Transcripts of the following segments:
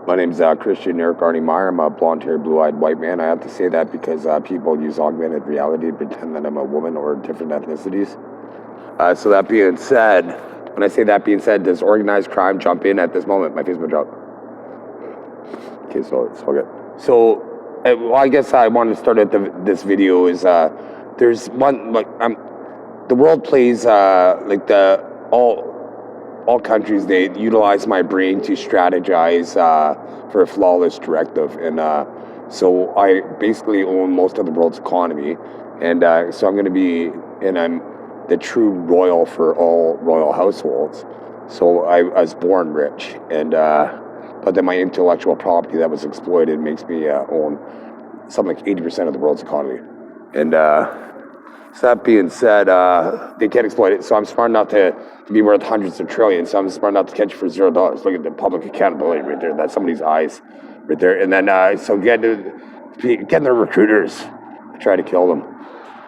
My name's Christian Eric Arnie Meyer. I'm a blonde-haired, blue-eyed white man. I have to say that because people use augmented reality to pretend that I'm a woman or different ethnicities. So that being said, when I say that being said, does organized crime jump in at this moment? My Facebook drop. Okay, so it's all good. So, well, I guess I wanted to start at this video is there's one like the world plays like the all countries, they utilize my brain to strategize for a flawless directive. And so I basically own most of the world's economy. And so I'm going to be, and I'm the true royal for all royal households. So I was born rich. And but then my intellectual property that was exploited makes me own something like 80% of the world's economy. And so that being said, they can't exploit it. So I'm smart enough to be worth hundreds of trillions. So I'm smart enough to catch you for $0. Look at the public accountability right there. That's somebody's eyes right there. And then so get the recruiters, try to kill them,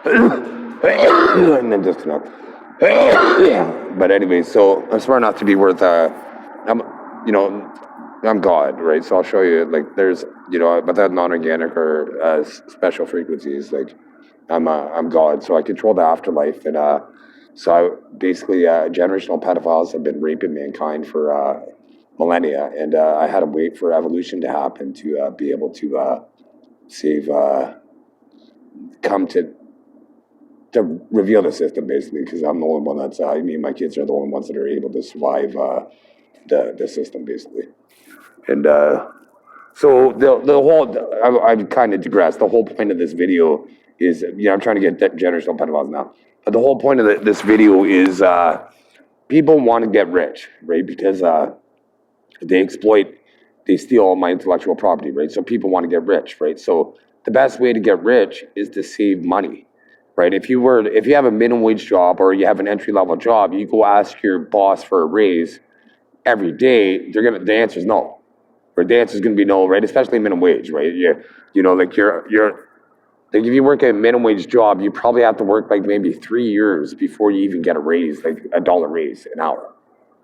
and then disconnect. But anyway, so I'm smart enough to be worth. I'm God, right? So I'll show you. Like, there's, without non-organic or special frequencies, like. I'm God, so I control the afterlife, and so basically, generational pedophiles have been raping mankind for millennia, and I had to wait for evolution to happen to be able to save, come to reveal the system, basically, because I'm the only one that's, me and my kids are the only ones that are able to survive the system, basically, and so the whole, I've kind of digressed. The whole point of this video is, I'm trying to get generational pedophiles now. But the whole point of this video is people want to get rich, right? Because they steal all my intellectual property, right? So people want to get rich, right? So the best way to get rich is to save money, right? If you have a minimum wage job or you have an entry level job, you go ask your boss for a raise every day, the answer is no. Or the answer is going to be no, right? Especially minimum wage, right? Like if you work a minimum wage job, you probably have to work like maybe 3 years before you even get a raise, like $1 raise an hour,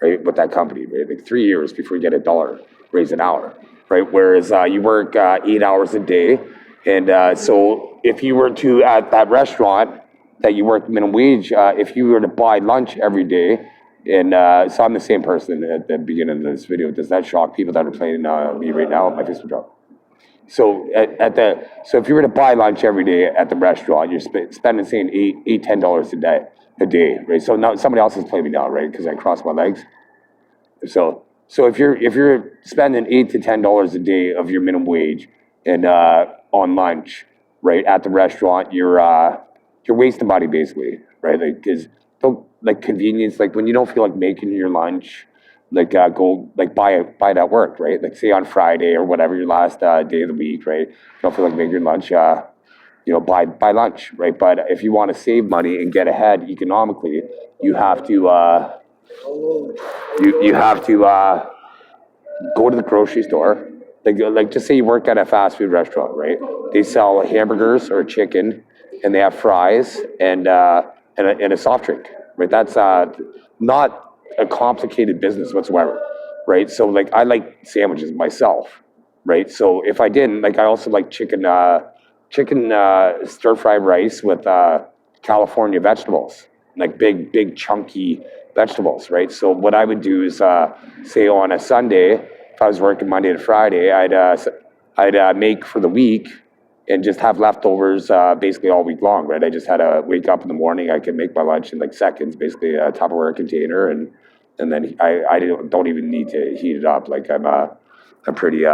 right? With that company, right? Like 3 years before you get $1 raise an hour, right? Whereas you work 8 hours a day, and so if you were to at that restaurant that you work minimum wage, if you were to buy lunch every day. And so I'm the same person at the beginning of this video. Does that shock people that are playing me right now? My Facebook drop. So so if you were to buy lunch every day at the restaurant, you're spending saying $10 a day, right? So now somebody else is playing me now, right? Because I crossed my legs. So if you're spending $8 to $10 a day of your minimum wage and on lunch, right, at the restaurant, you're wasting money basically, right? Like convenience, like when you don't feel like making your lunch, like go like buy it at work, right? Like say on Friday or whatever your last day of the week, right? You don't feel like making your lunch, buy lunch, right? But if you want to save money and get ahead economically, you have to go to the grocery store. Like just say you work at a fast food restaurant, right? They sell hamburgers or chicken, and they have fries and a soft drink, right? That's not a complicated business whatsoever, right? So like I like sandwiches myself, right? So if I didn't, like I also like chicken stir fried rice with California vegetables, like big chunky vegetables, right? So what I would do is say on a Sunday, if I was working Monday to Friday, I'd make for the week and just have leftovers basically all week long, right? I just had to wake up in the morning. I could make my lunch in like seconds, basically a Tupperware container, and then I don't even need to heat it up. Like I'm pretty.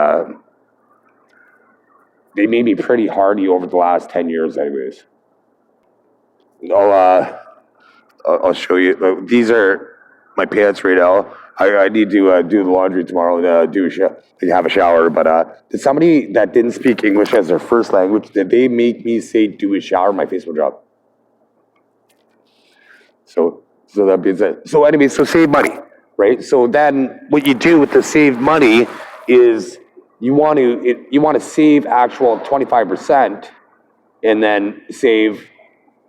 They made me pretty hardy over the last 10 years, anyways. I'll show you. These are my pants right now. I need to do the laundry tomorrow and have a shower. But did somebody that didn't speak English as their first language, did they make me say do a shower? My face will drop. So that being said, so anyway, so save money, right? So then what you do with the saved money is you want to save actual 25%, and then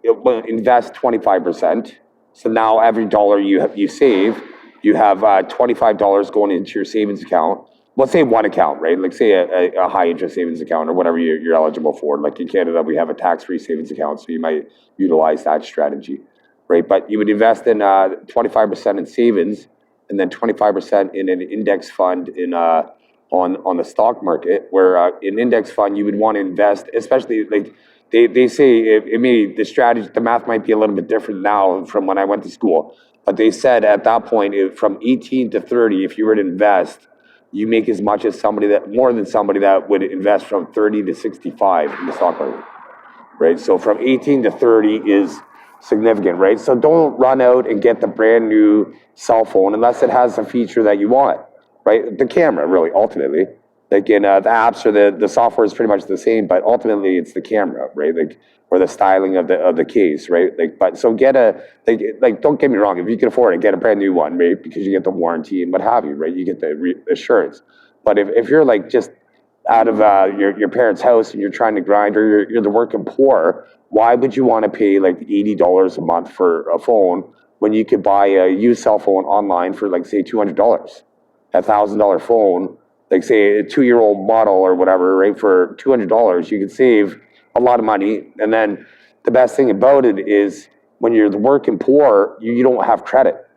invest 25%. So now every dollar you save, you have $25 going into your savings account, let's say one account, right? Like say a high interest savings account or whatever you're eligible for. Like in Canada, we have a tax-free savings account, so you might utilize that strategy, right? But you would invest in 25% in savings, and then 25% in an index fund in on the stock market. Where in index fund you would want to invest, especially like they say it may the strategy the math might be a little bit different now from when I went to school, but they said at that point from 18 to 30, if you were to invest you make as much as somebody that more than somebody that would invest from 30 to 65 in the stock market, right? So from 18 to 30 is significant, right? So don't run out and get the brand new cell phone unless it has a feature that you want, right? The camera, really, ultimately. Like in the apps or the software is pretty much the same, but ultimately it's the camera, right? Like or the styling of the case, right? Like, but so get a like don't get me wrong, if you can afford it, get a brand new one, right? Because you get the warranty and what have you, right? You get the assurance. But if you're like just out of your parents' house and you're trying to grind, or you're the working poor, why would you want to pay like $80 a month for a phone when you could buy a used cell phone online for like say $200, $1,000 phone, like say a 2-year-old model or whatever, right? For $200, you could save a lot of money. And then the best thing about it is when you're the working poor, you don't have credit.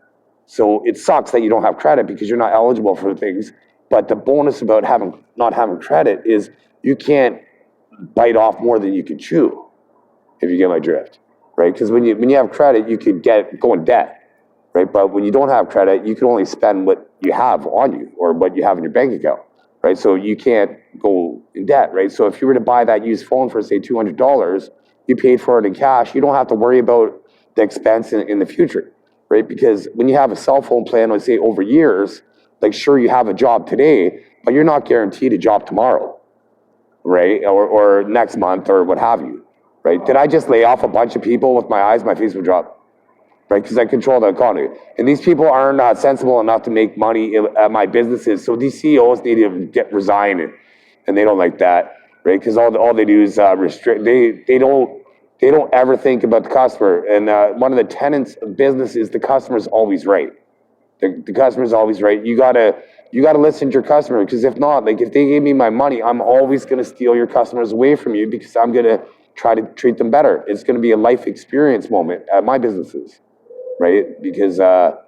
So it sucks that you don't have credit because you're not eligible for things. But the bonus about not having credit is you can't bite off more than you can chew, if you get my drift, right? Because when you have credit, you could go in debt, right? But when you don't have credit, you can only spend what you have on you or what you have in your bank account, right? So you can't go in debt, right? So if you were to buy that used phone for say $200, you paid for it in cash, you don't have to worry about the expense in the future, right? Because when you have a cell phone plan, let's say over years, like sure you have a job today, but you're not guaranteed a job tomorrow, right? Or next month or what have you, right? Did I just lay off a bunch of people with my eyes? My face would drop, right? Because I control the economy. And these people are not sensible enough to make money at my businesses. So these CEOs need to resign, and they don't like that, right? Because all they do is restrict. They don't ever think about the customer. And one of the tenets of business is the customer's always right. The customer's always right. You gotta listen to your customer, because if not, like if they gave me my money, I'm always gonna steal your customers away from you because I'm gonna try to treat them better. It's gonna be a life experience moment at my businesses, right? Because like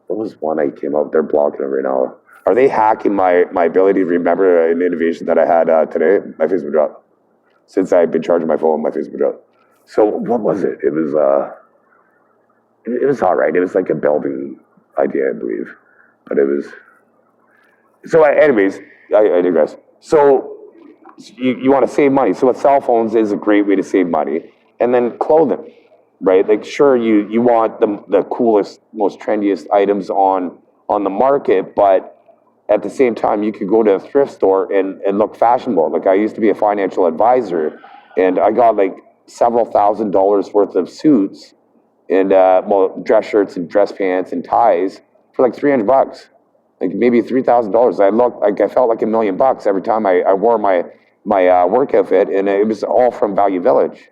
what was one I came up? They're blocking it right now. Are they hacking my ability to remember an innovation that I had today? My Facebook dropped. Since I've been charging my phone, my Facebook dropped. So what was it? It was all right. It was like a building idea, I believe, but it was. So, anyways, I digress. So, you want to save money. So, with cell phones is a great way to save money, and then clothing, right? Like, sure, you want the coolest, most trendiest items on the market, but at the same time, you could go to a thrift store and look fashionable. Like, I used to be a financial advisor, and I got like several $1,000s worth of suits and dress shirts and dress pants and ties for like $300, like maybe $3,000. I felt like $1,000,000 every time I wore my work outfit, and it was all from Value Village,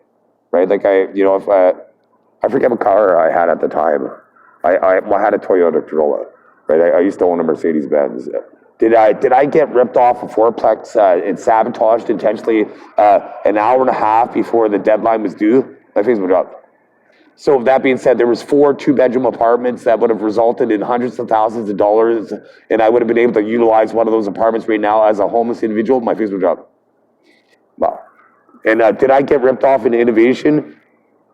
right? Like if I forget what car I had at the time. I had a Toyota Corolla, right? I used to own a Mercedes Benz. Did I get ripped off a fourplex and sabotaged intentionally an hour and a half before the deadline was due? My face would drop. So that being said, there was 4 2-bedroom apartments that would have resulted in hundreds of thousands of dollars, and I would have been able to utilize one of those apartments right now as a homeless individual. My face would drop. Wow. And did I get ripped off in innovation?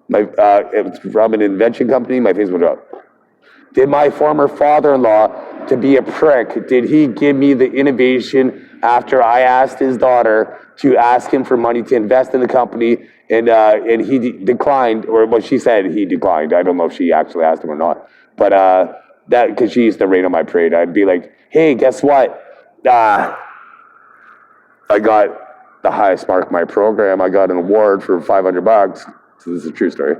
It was from an invention company. My face would drop. Did my former father-in-law, to be a prick, did he give me the innovation after I asked his daughter to ask him for money to invest in the company, and he declined, or what she said he declined. I don't know if she actually asked him or not, but that because she used to rain on my parade. I'd be like, hey, guess what? I got the highest mark in my program. I got an award for $500. So this is a true story.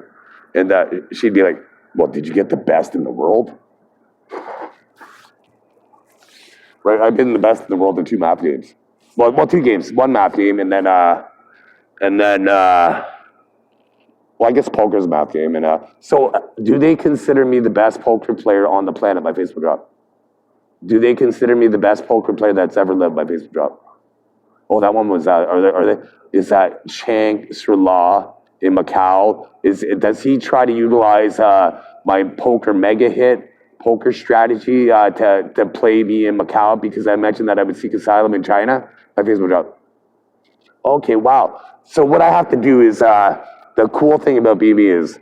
And she'd be like, well, did you get the best in the world? Right, I've been the best in the world in 2 math games. Well, 2 games, 1 math game, and then well, I guess poker's a math game. And so, do they consider me the best poker player on the planet? My Facebook drop. Do they consider me the best poker player that's ever lived? My face will drop. Oh, that one was, is that Chang Srila in Macau? Does he try to utilize my poker mega hit poker strategy to play me in Macau because I mentioned that I would seek asylum in China? My face will drop. Okay, wow. So what I have to do is, the cool thing about BB is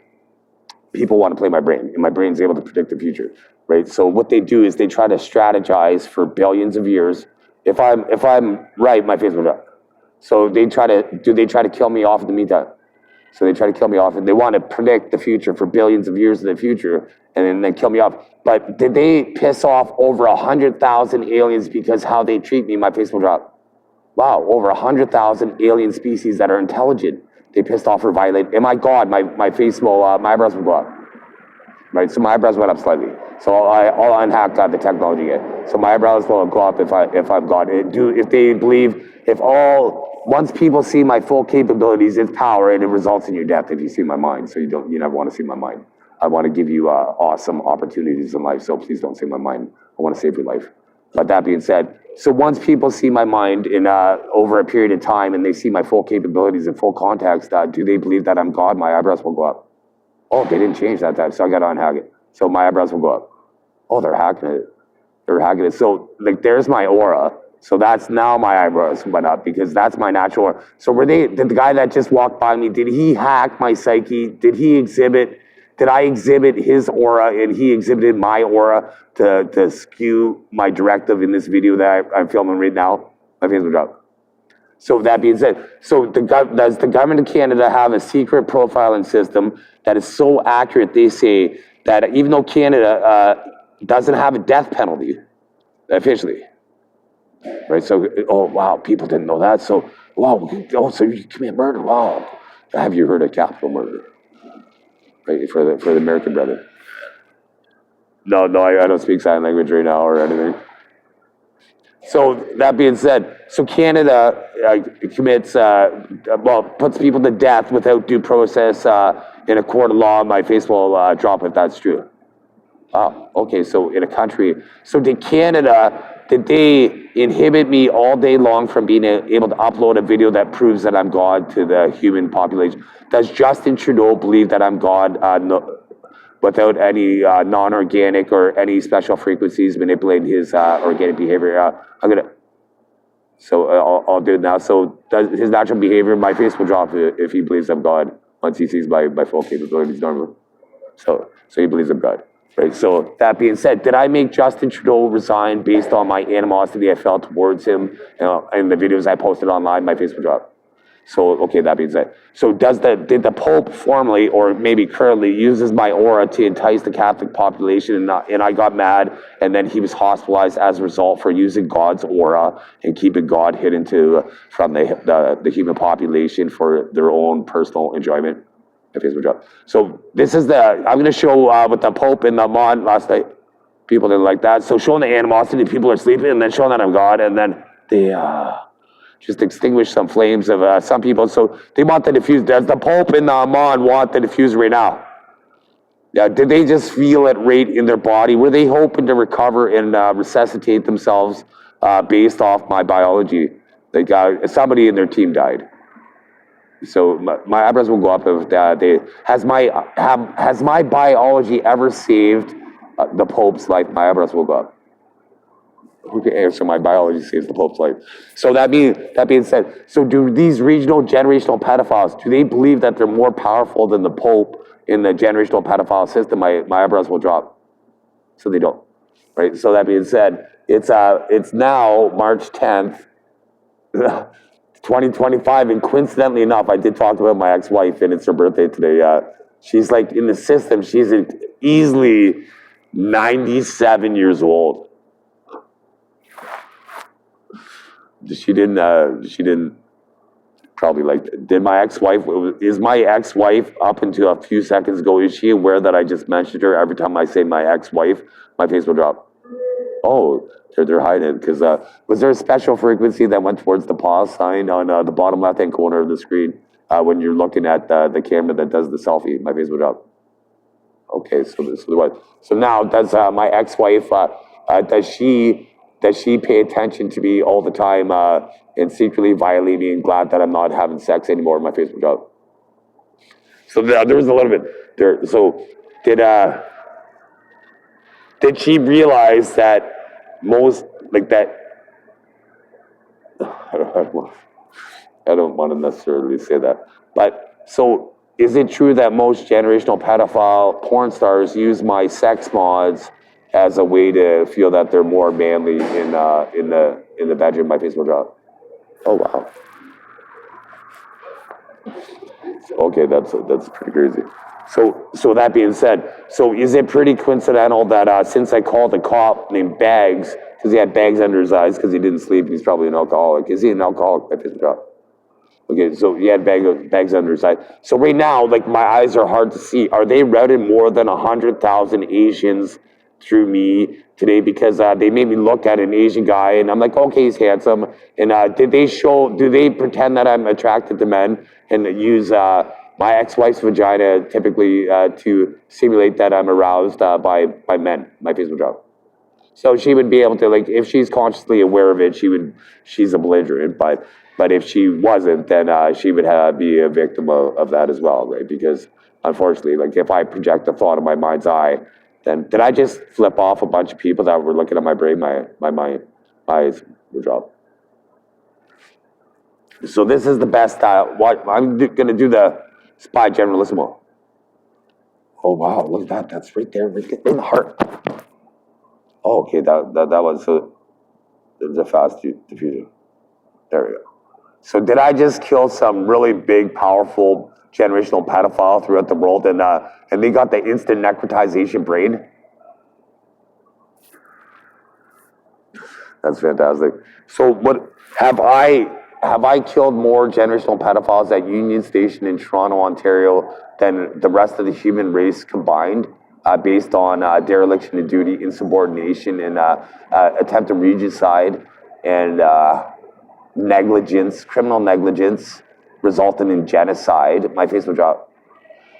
people want to play my brain, and my brain's able to predict the future, right? So what they do is they try to strategize for billions of years. If I'm right, my face will drop. So they try to kill me off in the meantime. So they try to kill me off, and they want to predict the future for billions of years in the future, and then kill me off. But did they piss off over 100,000 aliens because how they treat me? My face will drop. Wow, over 100,000 alien species that are intelligent. They pissed off or violate. And my God, my face will, my eyebrows will go up. Right, so my eyebrows went up slightly. So I'll unhack the technology again. So my eyebrows will go up if I'm God. If they believe, once people see my full capabilities, its power, and it results in your death if you see my mind. So you never want to see my mind. I want to give you awesome opportunities in life. So please don't see my mind. I want to save your life. But that being said, so once people see my mind in over a period of time and they see my full capabilities in full context, do they believe that I'm God? My eyebrows will go up. Oh, they didn't change that time, so I got to unhack it. So my eyebrows will go up. Oh, they're hacking it. They're hacking it. So like, there's my aura. So that's now my eyebrows went up because that's my natural aura. So did the guy that just walked by me, did he hack my psyche? Did I exhibit his aura and he exhibited my aura to skew my directive in this video that I'm filming right now? My face will drop. So that being said, does the government of Canada have a secret profiling system that is so accurate, they say, that even though Canada doesn't have a death penalty officially, right? So, oh, wow, people didn't know that. So, wow, oh, so you commit murder, wow. Have you heard of capital murder? Right, for the American brother. No, I don't speak sign language right now or anything. So that being said, so Canada puts people to death without due process in a court of law. My face will drop if that's true. Oh, okay. So in a country, so did they inhibit me all day long from being able to upload a video that proves that I'm God to the human population? Does Justin Trudeau believe that I'm God? No, without any non-organic or any special frequencies manipulating his organic behavior. I'll do it now. So does his natural behavior, my face will drop if he believes I'm God once he sees my full capabilities normally. So he believes I'm God. Right. So that being said, did I make Justin Trudeau resign based on my animosity I felt towards him and the videos I posted online? My face will drop. So, okay, that being said. So did the Pope formally, or maybe currently, uses my aura to entice the Catholic population and I got mad and then he was hospitalized as a result for using God's aura and keeping God hidden from the human population for their own personal enjoyment? If he's job. So this is I'm going to show with the Pope and the Mon last night. People didn't like that. So showing the animosity, people are sleeping, and then showing that I'm God, and then they just extinguish some flames of some people. So they want the diffuser. Does the Pope and the Mon want the diffuser right now? Yeah, did they just feel it right in their body? Were they hoping to recover and resuscitate themselves based off my biology? Like somebody in their team died. So my eyebrows will go up if has my biology ever saved the Pope's life? My eyebrows will go up. Who can answer my biology saves the Pope's life? So that being said, so do these regional generational pedophiles, do they believe that they're more powerful than the Pope in the generational pedophile system? My eyebrows will drop. So they don't. Right? So that being said, it's now March 10th. 2025, and coincidentally enough, I did talk about my ex-wife, and it's her birthday today. She's like in the system. She's easily 97 years old. She didn't probably like. Did my ex-wife? Is my ex-wife up until a few seconds ago? Is she aware that I just mentioned her? Every time I say my ex-wife, my face will drop. Oh. They're hiding because was there a special frequency that went towards the pause sign on the bottom left-hand corner of the screen when you're looking at the camera that does the selfie? My face will drop. Okay, so there was. So now does my ex-wife Does she pay attention to me all the time and secretly violate me and glad that I'm not having sex anymore in my Facebook job? So there was a little bit there. So did did she realize that most like that? I don't want to necessarily say that, but so is it true that most generational pedophile porn stars use my sex mods as a way to feel that they're more manly in the bedroom? My Facebook job. Oh wow. Okay, that's pretty crazy. So that being said, so is it pretty coincidental that since I called a cop named Bags because he had bags under his eyes because he didn't sleep, he's probably an alcoholic. Is he an alcoholic? My Facebook job. Okay, so he had bags under his eyes. So right now, like my eyes are hard to see. Are they routing more than 100,000 Asians through me today? Because they made me look at an Asian guy, and I'm like, okay, he's handsome. And do they pretend that I'm attracted to men and use my ex-wife's vagina typically to simulate that I'm aroused by men? My Facebook job. So she would be able to, like, if she's consciously aware of it, she's a belligerent. But if she wasn't, then she would be a victim of that as well, right? Because unfortunately, like if I project a thought in my mind's eye, then did I just flip off a bunch of people that were looking at my brain? My eyes would drop. So this is the best. What I'm going to do the spy generalissimo. Oh wow, look at that. That's right there, right in the heart. Oh, okay, that was a fast diffusion. There we go. So did I just kill some really big, powerful generational pedophile throughout the world, and they got the instant necrotization brain? That's fantastic. So what have I killed more generational pedophiles at Union Station in Toronto, Ontario, than the rest of the human race combined, based on dereliction of duty, insubordination, and attempted regicide, and negligence, criminal negligence, resulting in genocide? My Facebook job.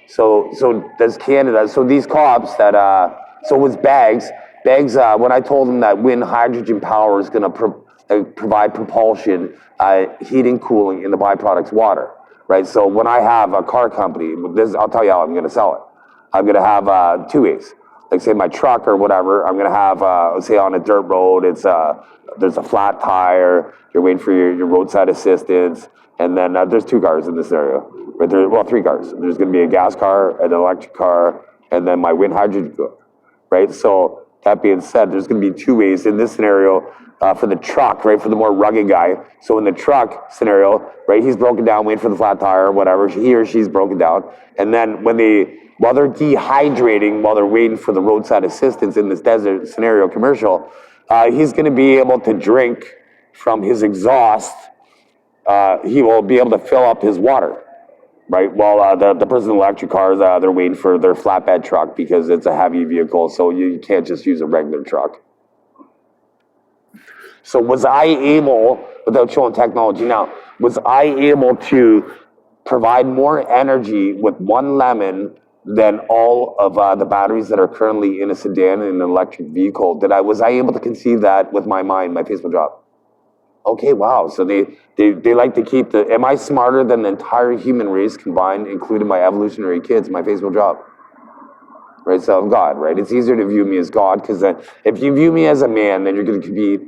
So does Canada? So these cops that so it was Bags. When I told him that wind hydrogen power is going to provide propulsion, heating, cooling, and the byproducts water, right? So when I have a car company, I'll tell you how I'm going to sell it. I'm going to have two ways. Like say my truck or whatever, I'm going to have say on a dirt road, there's a flat tire. You're waiting for your roadside assistance. And then there's two cars in this scenario. Right? Three cars. There's going to be a gas car, an electric car, and then my wind hydrogen car. Right? So that being said, there's going to be two ways in this scenario for the truck, right? For the more rugged guy. So in the truck scenario, right, he's broken down, waiting for the flat tire or whatever. He or she's broken down. And then while they're dehydrating, while they're waiting for the roadside assistance in this desert scenario commercial, he's going to be able to drink from his exhaust. He will be able to fill up his water, right? While the person in the electric cars, they're waiting for their flatbed truck because it's a heavy vehicle, so you can't just use a regular truck. So was I able, without showing technology now, was I able to provide more energy with one lemon than all of the batteries that are currently in a sedan and an electric vehicle? Was I able to conceive that with my mind, my Facebook job? Okay, wow. So they like to keep am I smarter than the entire human race combined, including my evolutionary kids, my Facebook job? Right, so I'm God, right? It's easier to view me as God because then if you view me as a man, then you're going to compete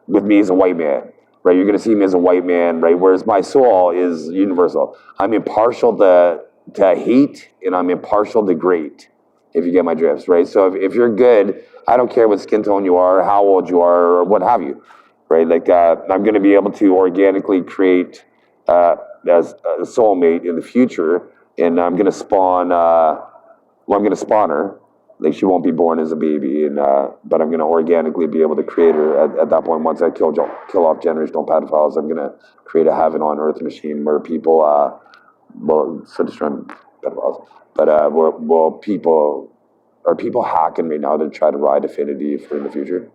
with me as a white man, right? You're going to see me as a white man, right? Whereas my soul is universal. I'm impartial to hate and I'm impartial to great, if you get my drift, right? So if you're good, I don't care what skin tone you are, how old you are, or what have you. Right, like I'm going to be able to organically create as a soulmate in the future, and I'm going to spawn. I'm going to spawn her. Like she won't be born as a baby, but I'm going to organically be able to create her at that point. Once I kill off generational pedophiles, I'm going to create a heaven on earth machine where people, so destroying pedophiles, but are people hacking right now to try to ride affinity for in the future?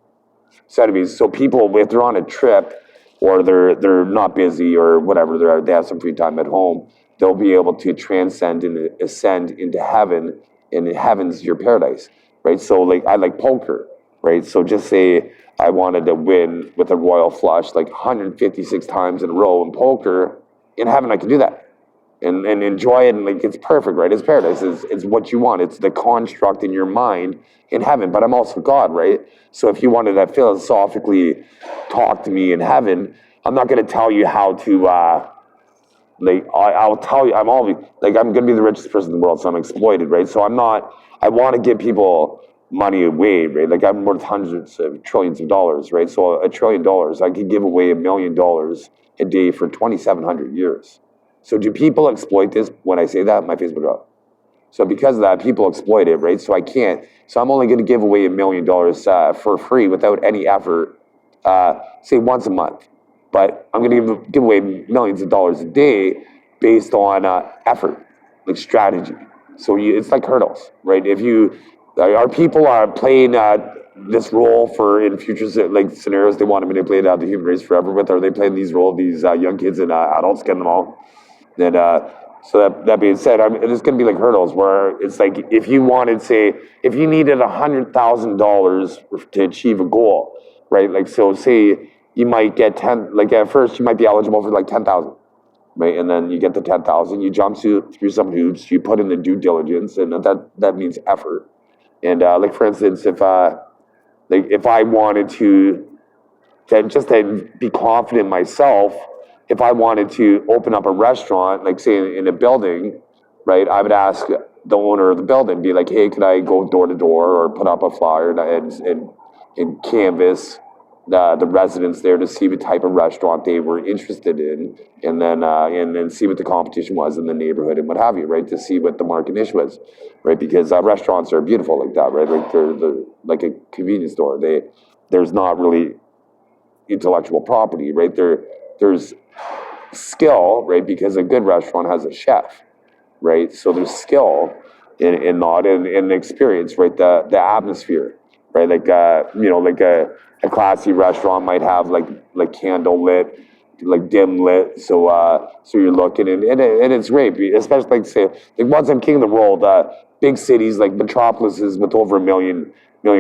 So people, if they're on a trip or they're not busy or whatever, they have some free time at home, they'll be able to transcend and ascend into heaven, and heaven's your paradise, right? So like I like poker, right? So just say I wanted to win with a royal flush like 156 times in a row in poker. In heaven, I can do that and enjoy it, and like it's perfect, right? It's paradise. It's what you want. It's the construct in your mind in heaven. But I'm also God, right? So if you wanted to philosophically talk to me in heaven, I'm not going to tell you how to. I'll tell you, I'm gonna be the richest person in the world, so I'm exploited, right? So I'm not. I want to give people money away, right? Like I'm worth hundreds of trillions of dollars, right? So $1 trillion, I could give away $1 million a day for 2,700 years. So do people exploit this when I say that? My Facebook up. So because of that, people exploit it, right? So I can't. So I'm only going to give away $1 million for free without any effort, say once a month. But I'm going to give away millions of dollars a day based on effort, like strategy. So it's like hurdles, right? If you are people are playing this role for in future like scenarios they want to manipulate the human race forever with, are they playing these roles, these young kids and adults, getting them all? And so that being said, there's going to be like hurdles where it's like if you wanted, say, if you needed $100,000 to achieve a goal, right? Like so, say you might get 10. Like at first, you might be eligible for like 10,000, right? And then you get the 10,000. You jump through some hoops. You put in the due diligence, and that means effort. And like for instance, if I wanted to be confident in myself, if I wanted to open up a restaurant, like say in a building, right, I would ask the owner of the building, be like, hey, could I go door to door or put up a flyer and canvas the residents there to see what type of restaurant they were interested in, and then see what the competition was in the neighborhood and what have you, right, to see what the market niche was, right, because restaurants are beautiful like that, right, like they're like a convenience store. There's not really intellectual property, right? There's skill, right? Because a good restaurant has a chef, right? So there's skill in that and the experience, right? The atmosphere, right? Like like a classy restaurant might have like candle lit, like dim lit, so you're looking and it's great, especially like say like once I'm king of the world, big cities like metropolises with over a million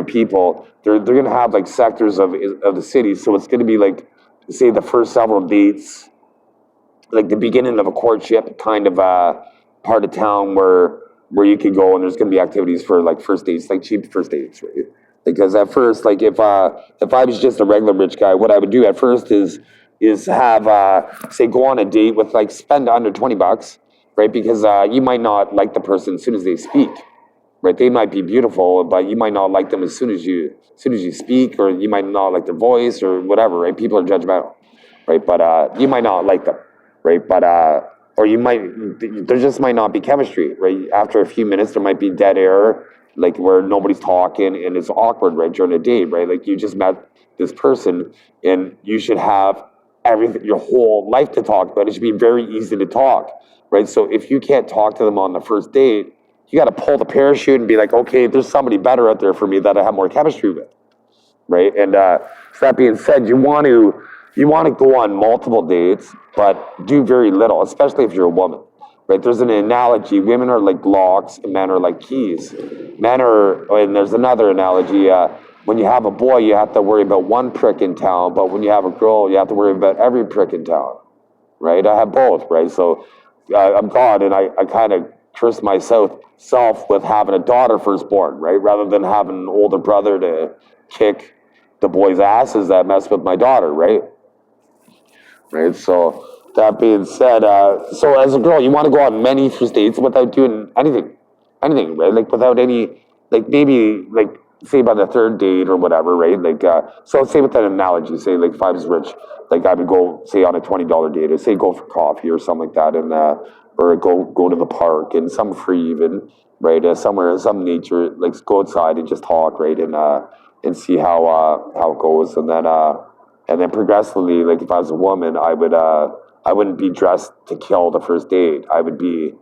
people, they're gonna have like sectors of the city, so it's gonna be like say the first several dates, like the beginning of a courtship kind of part of town where you could go and there's going to be activities for like first dates, like cheap first dates, right? Because at first, like if I was just a regular rich guy, what I would do at first is have say go on a date with like spend under $20, right? Because you might not like the person as soon as they speak, right? They might be beautiful, but you might not like them as soon as you speak, or you might not like their voice or whatever, right? People are judgmental, right? But you might not like them, right? But or there just might not be chemistry, right? After a few minutes, there might be dead air, like where nobody's talking and it's awkward, right? During a date, right? Like you just met this person and you should have everything, your whole life to talk about. It should be very easy to talk, right? So if you can't talk to them on the first date, you got to pull the parachute and be like, okay, there's somebody better out there for me that I have more chemistry with, right? And so that being said, you want to go on multiple dates, but do very little, especially if you're a woman, right? There's an analogy: women are like locks, and men are like keys. And there's another analogy: when you have a boy, you have to worry about one prick in town, but when you have a girl, you have to worry about every prick in town, right? I have both, right? So I'm God, and I kind of curse myself with having a daughter firstborn, right? Rather than having an older brother to kick the boys' asses that mess with my daughter, right? Right. So that being said, so as a girl, you want to go on many first dates without doing anything, right? Like without any, like maybe like say by the third date or whatever, right? Like so say with that analogy, say like if I was rich, like I would go say on a $20 date, or say go for coffee or something like that, and or go to the park and some free even, right? Somewhere some nature, like go outside and just talk, right? And see how it goes, and then progressively, like if I was a woman, I wouldn't be dressed to kill the first date. I'd be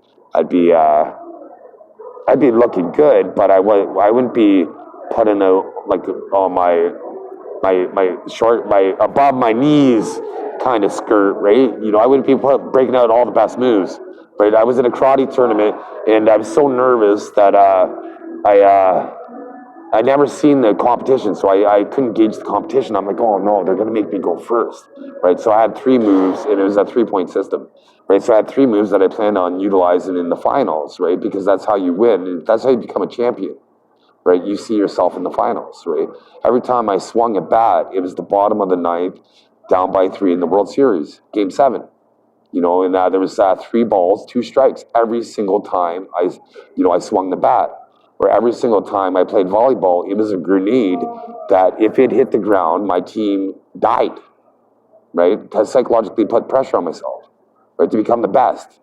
looking good, but I wouldn't be putting out like on my short, my above my knees kind of skirt, right? I wouldn't be breaking out all the best moves, right? I was in a karate tournament and I was so nervous that I I'd never seen the competition, so I couldn't gauge the competition. I'm like, oh no, they're going to make me go first, right? So I had 3 moves, and it was a 3-point system, right? So I had 3 moves that I planned on utilizing in the finals, right? Because that's how you win, and that's how you become a champion, right? You see yourself in the finals, right? Every time I swung a bat, it was the bottom of the ninth, down by 3 in the World Series, Game 7. And there was 3 balls, 2 strikes every single time I swung the bat. Or every single time I played volleyball, it was a grenade that if it hit the ground, my team died, right? To psychologically put pressure on myself, right? To become the best,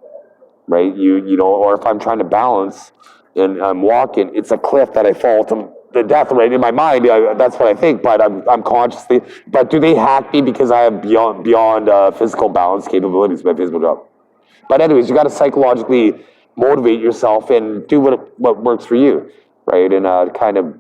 right? Or if I'm trying to balance and I'm walking, it's a cliff that I fall to the death, right? In my mind, that's what I think, but I'm consciously, but do they hack me because I have beyond physical balance capabilities by physical job? But anyways, you got to psychologically motivate yourself and do what works for you, right? And kind of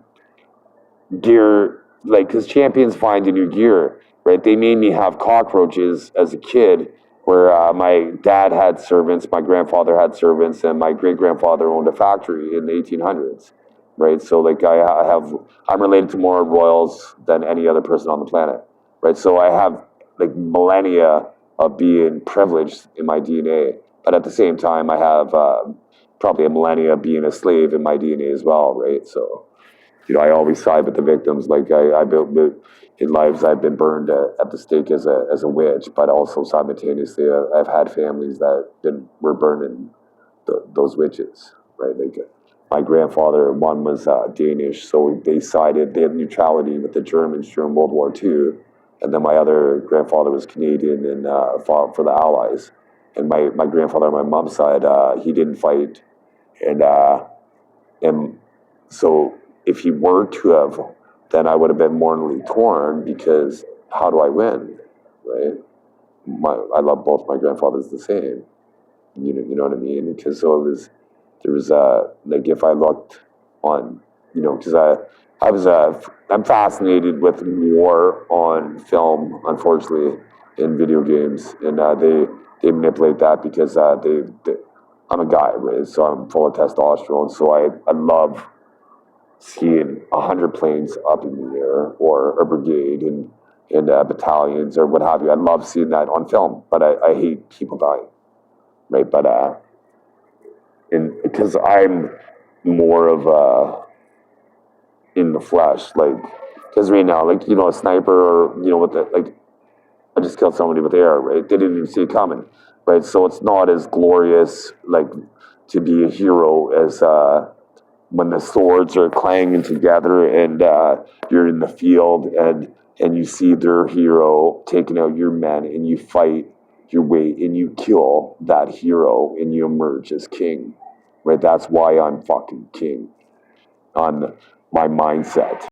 gear, like, because champions find a new gear, right? They made me have cockroaches as a kid, where my dad had servants, my grandfather had servants, and my great grandfather owned a factory in the 1800s, right? So like I'm related to more royals than any other person on the planet, right? So I have like millennia of being privileged in my DNA, but at the same time I have probably a millennia of being a slave in my DNA as well, right? So I always side with the victims. Like I built in lives I've been burned at the stake as a witch, but also simultaneously I've had families that were burning those witches, right? Like my grandfather, one was Danish, so they had neutrality with the Germans during World War II, and then my other grandfather was Canadian and fought for the Allies. And my grandfather on my mom's side, he didn't fight, and so if he were to have, then I would have been morally torn, because how do I win, right? I love both my grandfathers the same. You know what I mean? Because there was like, if I looked on, because I'm fascinated with war on film, unfortunately, in video games, and they manipulate that because I'm a guy, right? So I'm full of testosterone, so I love seeing 100 planes up in the air, or a brigade and battalions or what have you. I love seeing that on film, but I hate people dying, right? But and because I'm more of in the flesh, like, because right now, like, a sniper, or with the, like, I just killed somebody with air, right? They didn't even see it coming, right? So it's not as glorious, like, to be a hero as when the swords are clanging together, and you're in the field, and you see their hero taking out your men, and you fight your way and you kill that hero, and you emerge as king, right? That's why I'm fucking king on my mindset.